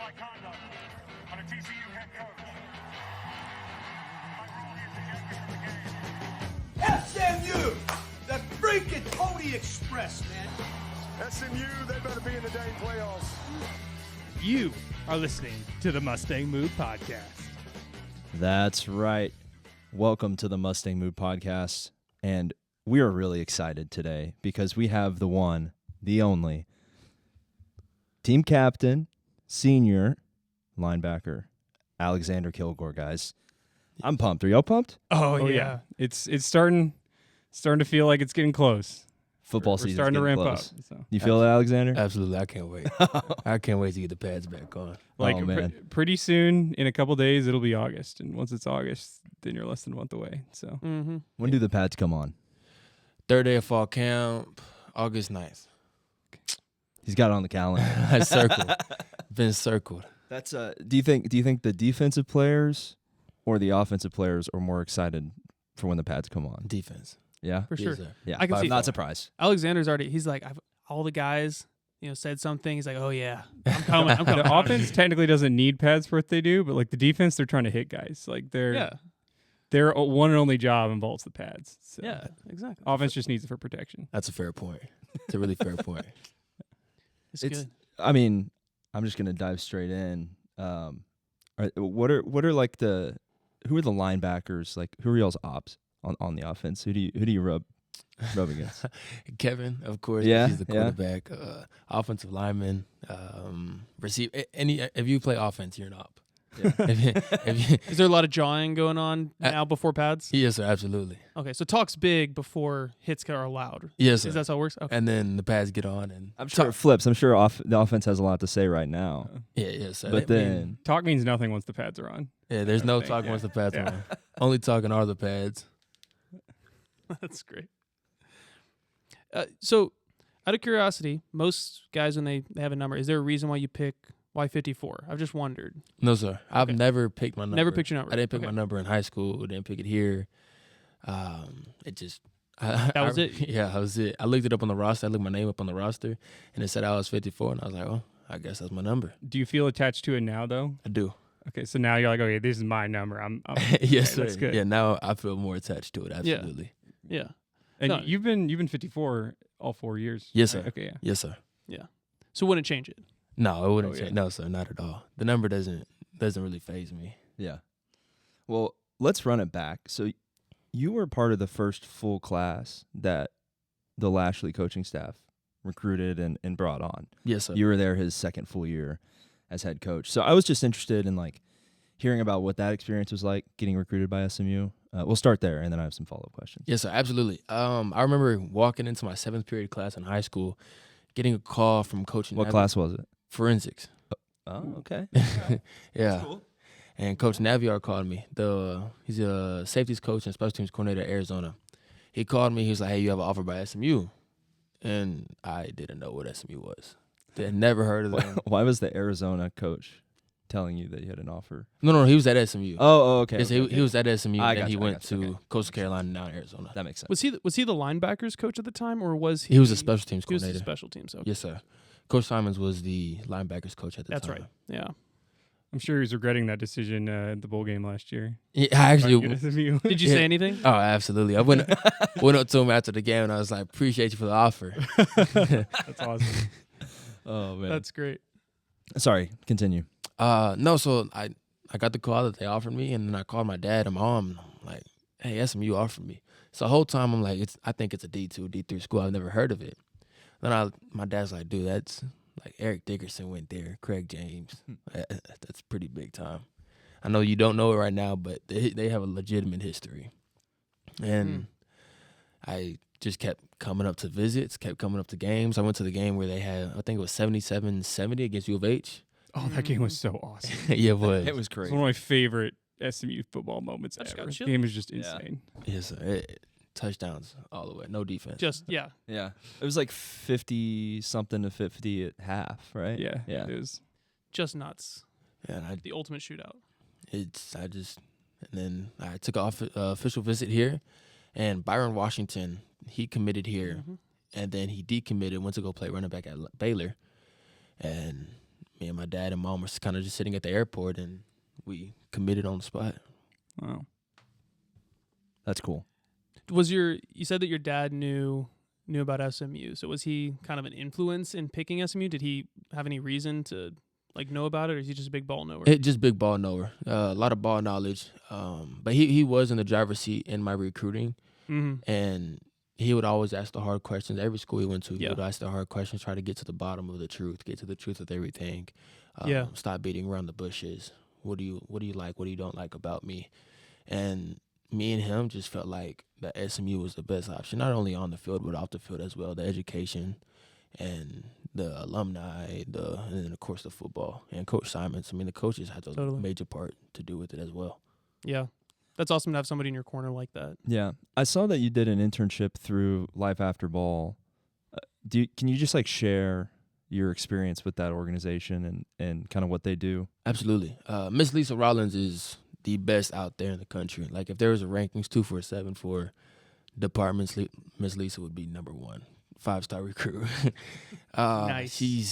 my conduct on a TCU head coach. My role is to get me from the game. SMU, the freaking Pony Express, man. SMU, they better be in the dang playoffs. You are listening to the Mustang Mood podcast. That's right. Welcome to the Mustang Mood podcast. And we are really excited today because we have the one, the only, team captain, senior linebacker, Alexander Kilgore, guys. I'm pumped. Are y'all pumped? Oh yeah. It's starting to feel like it's getting close. Football We're season starting to ramp close. up. So. You feel it, Alexander? Absolutely. I can't wait. I can't wait to get the pads back on. Like Oh, man. pretty soon, in a couple days, it'll be August, and once it's August, then you're less than a month away. So When do the pads come on? Third day of fall camp, August 9th. He's got it on the calendar. I circled. Been circled. That's do you think the defensive players or the offensive players are more excited for when the pads come on? Defense. Yeah. For sure. Yes, sir. Yeah. I can but see I'm not that. surprised. Alexander's already, he's like, all the guys, said something. He's like, oh, yeah, I'm coming. the offense technically doesn't need pads for what they do, but like the defense, they're trying to hit guys. Like their one and only job involves the pads. So Yeah, exactly. offense just needs it for protection. That's a fair point. It's a really fair point. It's It's- good. I mean, I'm just gonna dive straight in. What are like who are the linebackers? Like who are y'all's ops on the offense? Who do you rub against? Kevin, of course. Yeah, He's the yeah. quarterback. Offensive lineman. Receive any. If you play offense, you're an op. Yeah. if you, Is there a lot of jawing going on now before pads? yes, sir. Absolutely. Okay, so talk's big before hits are allowed. Yes, sir. Is that how it works? Okay. And then the pads get on, and I'm sure it flips. I'm sure the offense has a lot to say right now. yes, sir. But I mean, then Talk means nothing once the pads are on. there's no thing, talking yeah. once the pads Yeah. are on. Only talking are the pads. That's great. So, out of curiosity, most guys, when they have a number, is there a reason why you pick Y54? I've just wondered. No, sir. I've Okay. never picked my number. Never picked your number. I didn't pick Okay. my number in high school. Didn't pick it here. It just That was it? Yeah, that was it. I looked it up on the roster. I looked my name up on the roster, and it said I was 54, and I was like, oh, I guess that's my number. Do you feel attached to it now, though? I do. Okay, so now you're like, okay, this is my number. I'm Yes, okay, sir. that's good. Yeah, now I feel more attached to it. Absolutely. Yeah. And No. you've been 54 all 4 years. Yes, right? sir. Okay, yeah. Yes, sir. So, wouldn't change it. No, it wouldn't Oh, change. yeah. No, sir, not at all. The number doesn't really faze me. yeah. Well, let's run it back. So you were part of the first full class that the Lashlee coaching staff recruited and brought on. Yes, sir. You were there his second full year as head coach. So I was just interested in like hearing about what that experience was like getting recruited by SMU. We'll start there, and then I have some follow-up questions. Yes, sir, absolutely. I remember walking into my 7th period class in high school, getting a call from Coach What Navi- class was it? Forensics. Oh, okay. Yeah. And Coach Naviar called me. He's a safeties coach and special teams coordinator at Arizona. He called me. He was like, hey, you have an offer by SMU. And I didn't know what SMU was. I'd never heard of them. Why was the Arizona coach telling you that you had an offer? No, he was at SMU. Oh, okay. Yes, okay. He was at SMU, I and then gotcha, he I went gotcha, to okay. Coastal Carolina, now in Arizona. That makes sense. Was he the linebackers coach at the time, or was he? He was a special teams He was coordinator. the special teams. Okay. Yes, sir. Coach Simons was the linebackers coach at the That's time. right. Yeah. I'm sure he's regretting that decision at the bowl game last year. Yeah, I actually. Trying to get SMU. Did you Yeah. say anything? Oh, absolutely. I went up to him after the game, and I was like, appreciate you for the offer. That's awesome. Oh, man. That's great. Sorry, continue. No, so I got the call that they offered me, and then I called my dad and mom. And I'm like, hey, SMU offered me. So the whole time I'm like, I think it's a D2, D3 school. I've never heard of it. Then my dad's like, dude, that's like Eric Dickerson went there, Craig James. That's pretty big time. I know you don't know it right now, but they have a legitimate history. And I just kept coming up to visits, kept coming up to games. I went to the game where they had, I think it was 77-70 against U of H. Oh, that game was so awesome. Yeah, it was. It was It's great. one of my favorite SMU football moments That just ever. got The chilly. game was just Yeah. insane. Yes, sir. Touchdowns all the way, no defense. Just yeah. Yeah. It was like 50-something to 50 at half, right? Yeah, Yeah. it was. Just nuts. Yeah, and The ultimate shootout. then I took an official visit here, and Byron Washington, he committed here, Mhm. and then he decommitted, went to go play running back at Baylor, and me and my dad and mom were kind of just sitting at the airport, and we committed on the spot. Wow. That's cool. You said that your dad knew about SMU. So was he kind of an influence in picking SMU? Did he have any reason to know about it, or is he just a big ball knower? Just big ball knower. A lot of ball knowledge. But he was in the driver's seat in my recruiting, and he would always ask the hard questions. Every school he went to, he would ask the hard questions, try to get to the bottom of the truth, get to the truth of everything. Stop beating around the bushes. What do you like? What do you don't like about me? And me and him just felt like that SMU was the best option, not only on the field but off the field as well. The education and the alumni, and then of course the football and Coach Simons. I mean, the coaches had a major part to do with it as well. Yeah, that's awesome to have somebody in your corner like that. Yeah, I saw that you did an internship through Life After Ball. Can you just share your experience with that organization and kind of what they do? Absolutely. Miss Lisa Rollins is the best out there in the country. Like, if there was a rankings 247 for departments, Miss Lisa would be number 1. 5-star recruit. Nice. She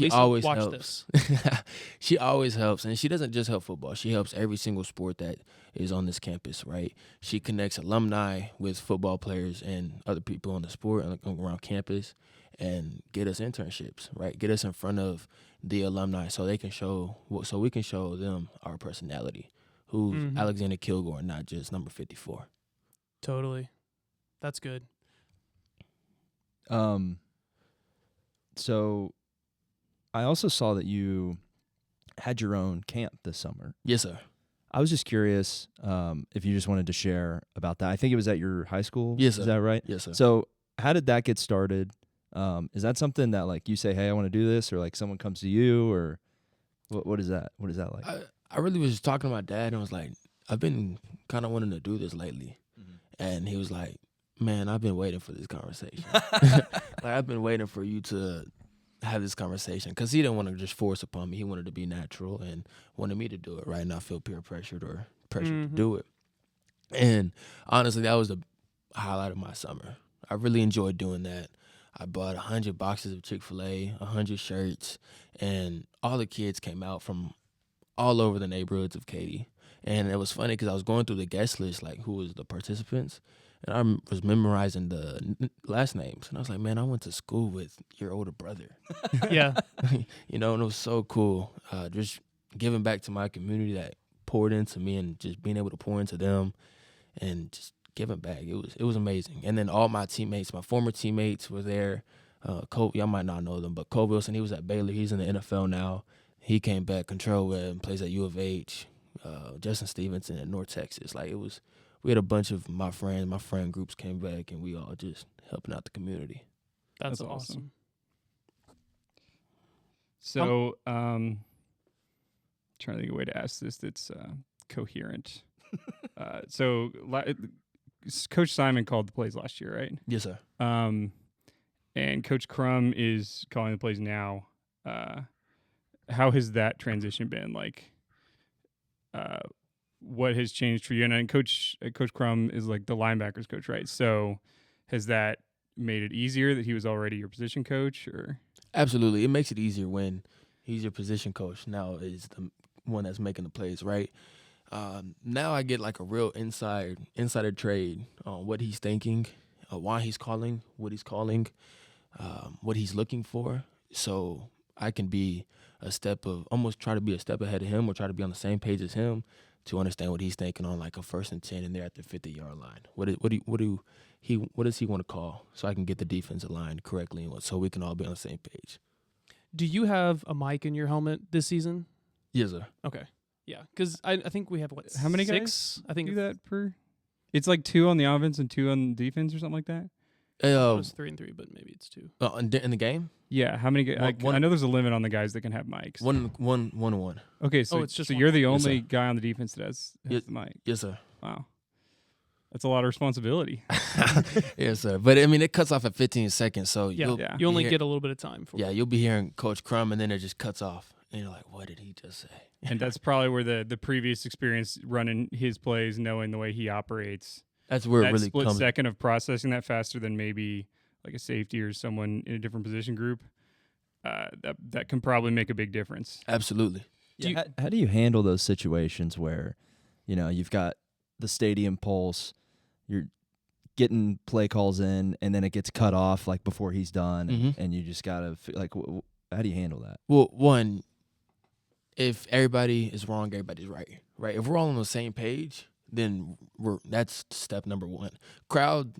Lisa, always watch helps. This. She always helps, and she doesn't just help football. She helps every single sport that is on this campus, right? She connects alumni with football players and other people on the sport and around campus, and get us internships, right? Get us in front of the alumni so we can show them our personality. Who's Alexander Kilgore, not just number 54. Totally. That's good. So I also saw that you had your own camp this summer. Yes, sir. I was just curious if you just wanted to share about that. I think it was at your high school. Yes, sir. Is that right? Yes, sir. So how did that get started? Is that something that you say, hey, I want to do this, or someone comes to you, or what is that? What is that like? I really was just talking to my dad and was like, I've been kind of wanting to do this lately. And he was like, man, I've been waiting for this conversation. I've been waiting for you to have this conversation, because he didn't want to just force upon me. He wanted to be natural and wanted me to do it, right? Not feel peer pressured or pressured to do it. And honestly, that was the highlight of my summer. I really enjoyed doing that. I bought 100 boxes of Chick-fil-A, 100 shirts, and all the kids came out from all over the neighborhoods of Katy. And it was funny because I was going through the guest list, who was the participants, and I was memorizing the last names. And I was like, man, I went to school with your older brother. Yeah. And it was so cool. Just giving back to my community that poured into me, and just being able to pour into them and just giving back. It was amazing. And then all my teammates, my former teammates were there. Y'all might not know them, but Cole Wilson, he was at Baylor. He's in the NFL now. He came back. Control Webb and plays at U of H. Justin Stevenson at North Texas. We had a bunch of my friend groups came back, and we all just helping out the community. That's awesome. So, trying to think of a way to ask this that's coherent. So, Coach Simon called the plays last year, right? Yes, sir. And Coach Crum is calling the plays now. How has that transition been? What has changed for you? And Coach Crum is the linebackers coach, right? So has that made it easier that he was already your position coach, or? Absolutely. It makes it easier when he's your position coach. Now is the one that's making the plays, right? Now I get a real insider trade on what he's thinking, why he's calling, what he's calling, what he's looking for. So I can be almost try to be a step ahead of him, or try to be on the same page as him, to understand what he's thinking on a 1st and 10, and they're at the 50-yard line. What does he want to call, so I can get the defense aligned correctly, and so we can all be on the same page. Do you have a mic in your helmet this season? Yes, sir. Okay. Yeah, because I think we have how many 6? Guys I think do that per. It's 2 on the offense and 2 on defense, or something like that. It was 3 and 3, but maybe it's 2. In the game? Yeah, how many guys? I know there's a limit on the guys that can have mics. One. Okay, so it's just so one. you're the only guy on the defense that has the mic. Yes, sir. Wow, that's a lot of responsibility. Yes, sir. But it cuts off at 15 seconds, so you only get a little bit of time for it. Yeah, you'll be hearing Coach Crum, and then it just cuts off, and you're like, what did he just say? And that's probably where the previous experience running his plays, knowing the way he operates. That's where that it really split comes. Second of processing that faster than maybe a safety or someone in a different position group. that can probably make a big difference. Absolutely. How do you handle those situations where, you've got the stadium pulse, you're getting play calls in, and then it gets cut off like before he's done, and you just gotta how do you handle that? Well, one, if everybody is wrong, everybody's right. Right? If we're all on the same page, then that's step number one. Crowd,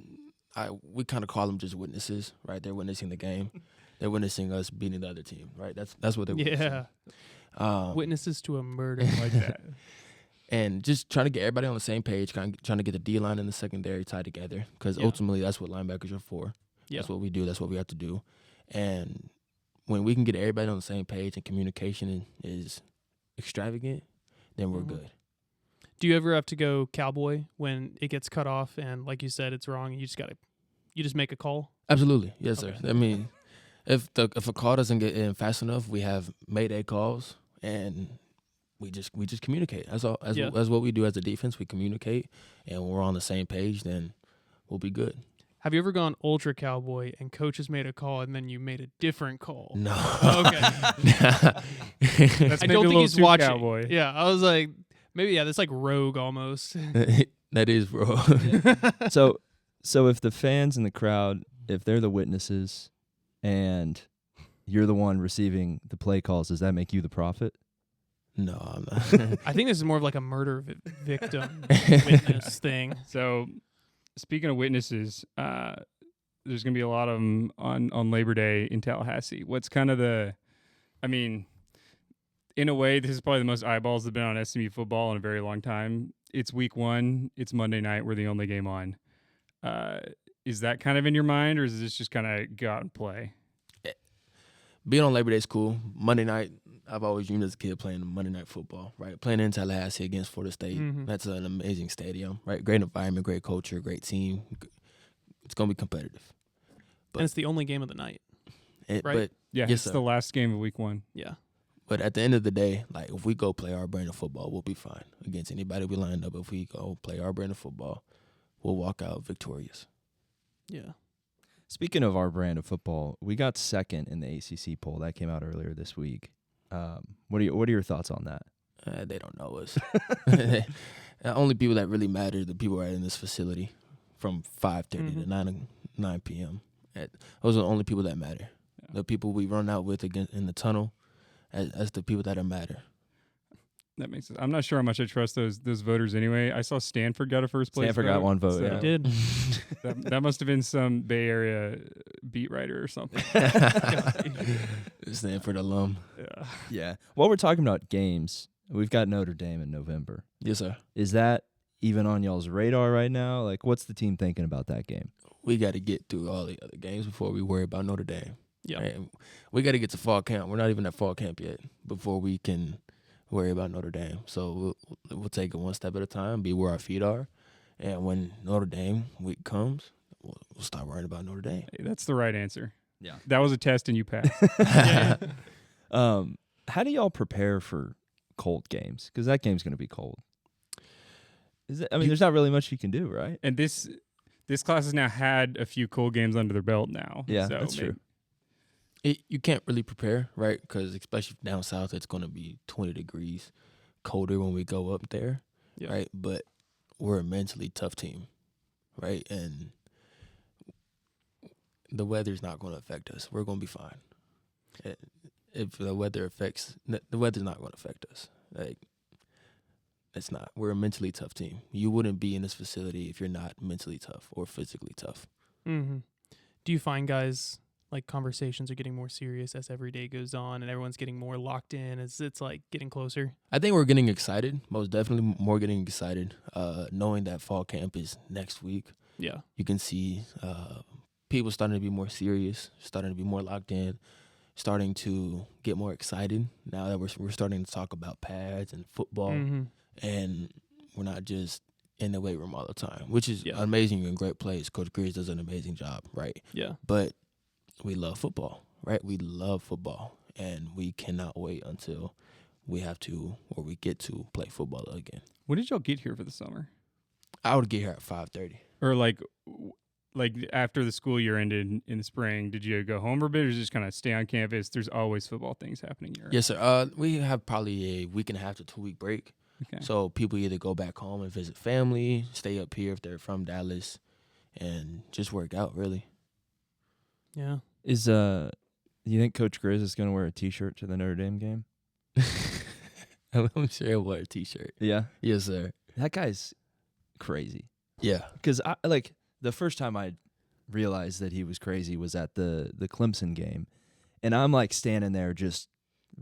we kind of call them just witnesses, right? They're witnessing the game. They're witnessing us beating the other team, right? That's what they're witnessing. Witnesses to a murder like that. And just trying to get everybody on the same page, trying to get the D-line and the secondary tied together, because ultimately that's what linebackers are for. Yeah. That's what we do. That's what we have to do. And when we can get everybody on the same page and communication is extravagant, then we're good. Do you ever have to go cowboy when it gets cut off and, like you said, it's wrong and you just make a call? Absolutely. Yes, sir. I mean, if a call doesn't get in fast enough, we have Mayday calls, and we just communicate. That's all. That's what we do as a defense. We communicate, and when we're on the same page, then we'll be good. Have you ever gone ultra cowboy and coach has made a call and then you made a different call? No. Okay. That's I maybe don't a think little he's too watching. cowboy. Yeah, I was like, maybe that's like Rogue almost. That is, bro. So if the fans in the crowd, if they're the witnesses, and you're the one receiving the play calls, does that make you the prophet? No, I'm not. I think this is more of like a murder victim witness thing. So, speaking of witnesses, there's going to be a lot of them on Labor Day in Tallahassee. What's kind of in a way, this is probably the most eyeballs that have been on SMU football in a very long time. It's week 1. It's Monday night. We're the only game on. Is that kind of in your mind, or is this just kind of go out and play? Being on Labor Day is cool. Monday night, I've always dreamed as a kid playing Monday Night Football, right? Playing in Tallahassee against Florida State. That's an amazing stadium, right? Great environment, great culture, great team. It's going to be competitive. And it's the only game of the night. Right? But Yeah, yes, it's sir. the last game of week 1. Yeah. But at the end of the day, like, if we go play our brand of football, we'll be fine against anybody we lined up. If we go play our brand of football, we'll walk out victorious. Yeah. Speaking of our brand of football, we got second in the ACC poll. That came out earlier this week. What are your thoughts on that? They don't know us. The only people that really matter are the people right in this facility from 5:30 to 9 p.m. Those are the only people that matter. Yeah. The people we run out with again in the tunnel, as the people that matter. That makes sense. I'm not sure how much I trust those voters anyway. I saw Stanford got a first place Stanford got one vote. So Yeah. It did. that must have been some Bay Area beat writer or something. Stanford alum. Yeah. While we're talking about games, we've got Notre Dame in November. Yes, sir. Is that even on y'all's radar right now? Like, what's the team thinking about that game? We got to get through all the other games before we worry about Notre Dame. Yeah. Right? We got to get to fall camp. We're not even at fall camp yet before we can worry about Notre Dame. So we'll take it one step at a time, be where our feet are. And when Notre Dame week comes, we'll stop worrying about Notre Dame. Hey, that's the right answer. Yeah. That was a test and you passed. How do y'all prepare for cold games? Because that game's going to be cold. There's not really much you can do, right? And this class has now had a few cold games under their belt now. Yeah, so that's true. You can't really prepare, right? Because especially down south, it's going to be 20 degrees colder when we go up there, right? But we're a mentally tough team, right? And the weather's not going to affect us. We're going to be fine. If the weather's not going to affect us. Like, it's not. We're a mentally tough team. You wouldn't be in this facility if you're not mentally tough or physically tough. Mm-hmm. Do you find guys, like, conversations are getting more serious as every day goes on and everyone's getting more locked in as it's like getting closer? I think we're getting excited, most definitely more getting excited, knowing that fall camp is next week. Yeah. You can see people starting to be more serious, starting to be more locked in, starting to get more excited now that we're starting to talk about pads and football, and we're not just in the weight room all the time, which is amazing and great place. Coach Grease does an amazing job, right? Yeah. But we love football, right? We love football, and we cannot wait until we have to or we get to play football again. When did y'all get here for the summer? I would get here at 5:30. Or like, like after the school year ended in the spring, did you go home for a bit or just kind of stay on campus? There's always football things happening here. Yes, sir. We have probably a week and a half to 2 week break. Okay. So people either go back home and visit family, stay up here if they're from Dallas, and just work out, really. Yeah. You think Coach Grizz is going to wear a T-shirt to the Notre Dame game? I'm sure he'll wear a T-shirt. Yeah. Yes, sir. That guy's crazy. Yeah. Because the first time I realized that he was crazy was at the Clemson game, and I'm like standing there just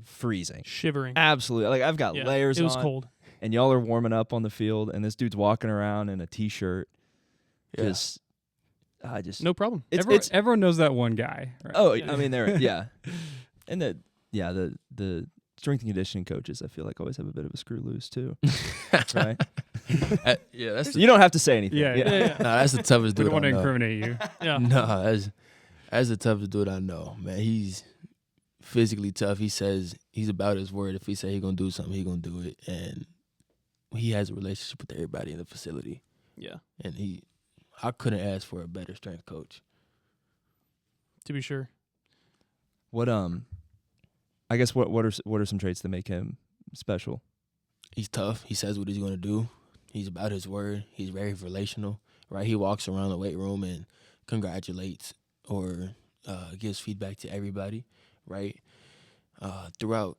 freezing, Shivering. absolutely. Like I've got Yeah, layers it was on, cold. and y'all are warming up on the field, and this dude's walking around in a T-shirt. Yeah. No problem. Everyone knows that one guy. Right? Oh, Yeah. I mean, and the strength and conditioning coaches, I feel like always have a bit of a screw loose too, right? Yeah, that's You don't have to say anything. Yeah. no, that's the toughest We dude don't want to I know. incriminate you. Yeah. No, that's the toughest dude I know, man. He's physically tough. He says he's about his word. If he say he's gonna do something, he's gonna do it, and he has a relationship with everybody in the facility. Yeah. And I couldn't ask for a better strength coach. To be sure. What I guess what are some traits that make him special? He's tough. He says what he's gonna do. He's about his word. He's very relational, right? He walks around the weight room and congratulates or gives feedback to everybody, right? Throughout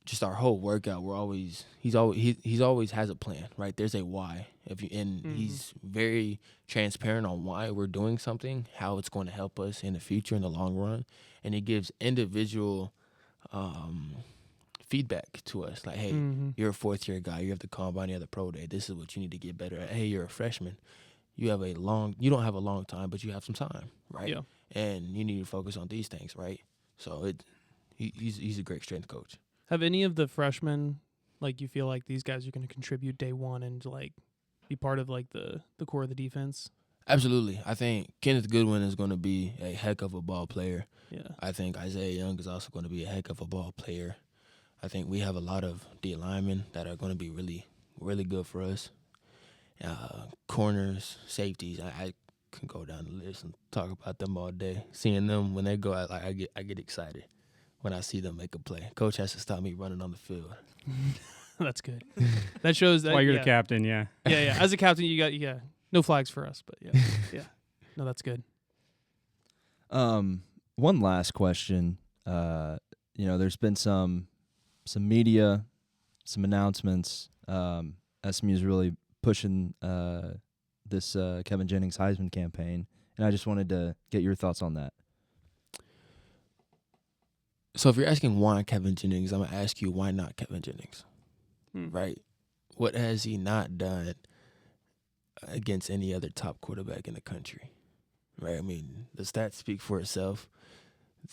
just our whole workout, he's always has a plan, right? There's a why. He's very transparent on why we're doing something, how it's going to help us in the future in the long run, and he gives individual feedback to us, like, hey, you're a fourth-year guy, you have the combine, you have the pro day, this is what you need to get better at. Hey, you're a freshman, you don't have a long time, but you have some time, right? Yeah. And you need to focus on these things, right? So he's a great strength coach. Have any of the freshmen, like, you feel like these guys are going to contribute day one and, like, be part of, like, the core of the defense? Absolutely. I think Kenneth Goodwin is going to be a heck of a ball player. Yeah. I think Isaiah Young is also going to be a heck of a ball player. I think we have a lot of D linemen that are going to be really, really good for us. Corners, safeties, I can go down the list and talk about them all day. Seeing them when they go out, I get excited when I see them make a play. Coach has to stop me running on the field. That's good. That shows that. Why you're yeah. the captain, yeah. Yeah. As a captain, you got no flags for us, but yeah. No, that's good. One last question. There's been some media, some announcements. SMU's really pushing this Kevin Jennings Heisman campaign, and I just wanted to get your thoughts on that. So if you're asking why Kevin Jennings, I'm going to ask you why not Kevin Jennings, right? What has he not done against any other top quarterback in the country, right? I mean, the stats speak for itself.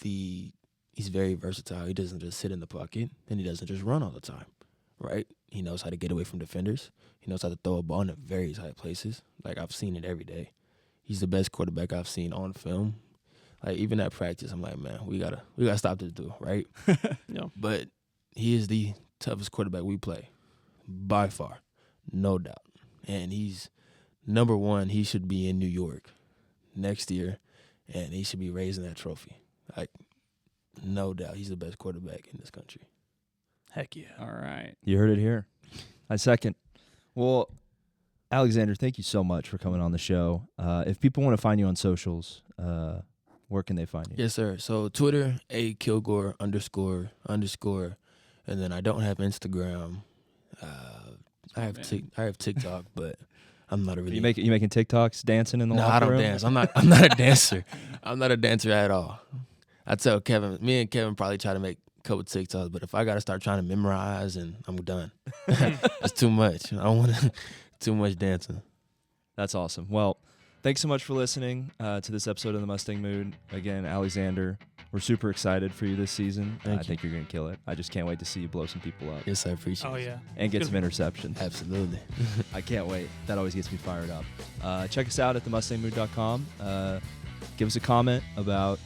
He's very versatile. He doesn't just sit in the pocket, and he doesn't just run all the time, right? He knows how to get away from defenders. He knows how to throw a ball in very tight places. Like, I've seen it every day. He's the best quarterback I've seen on film. Like, even at practice, I'm like, man, we gotta stop this dude, right? No. But he is the toughest quarterback we play, by far, no doubt. And he's number one. He should be in New York next year, and he should be raising that trophy. Like, no doubt, he's the best quarterback in this country. Heck yeah. All right. You heard it here. I second. Well, Alexander, thank you so much for coming on the show. If people want to find you on socials, where can they find you? Yes, sir. So Twitter, @Kilgore __, and then I don't have Instagram. I have TikTok, but I'm not a really. You making TikToks, dancing in the locker I don't room? dance. I'm not a dancer. I'm not a dancer at all. I tell Kevin, me and Kevin probably try to make a couple TikToks, but if I got to start trying to memorize, and I'm done. It's too much. I don't want too much dancing. That's awesome. Well, thanks so much for listening to this episode of the Mustang Mood. Again, Alexander, we're super excited for you this season. I think you're going to kill it. I just can't wait to see you blow some people up. Yes, I appreciate it. Oh, yeah. And get some interceptions. Absolutely. I can't wait. That always gets me fired up. Check us out at themustangmood.com. Give us a comment about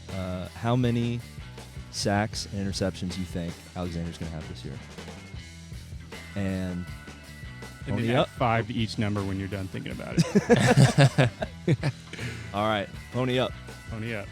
how many sacks and interceptions you think Alexander's going to have this year. And And then add 5 to each number when you're done thinking about it. All right, pony up. Pony up.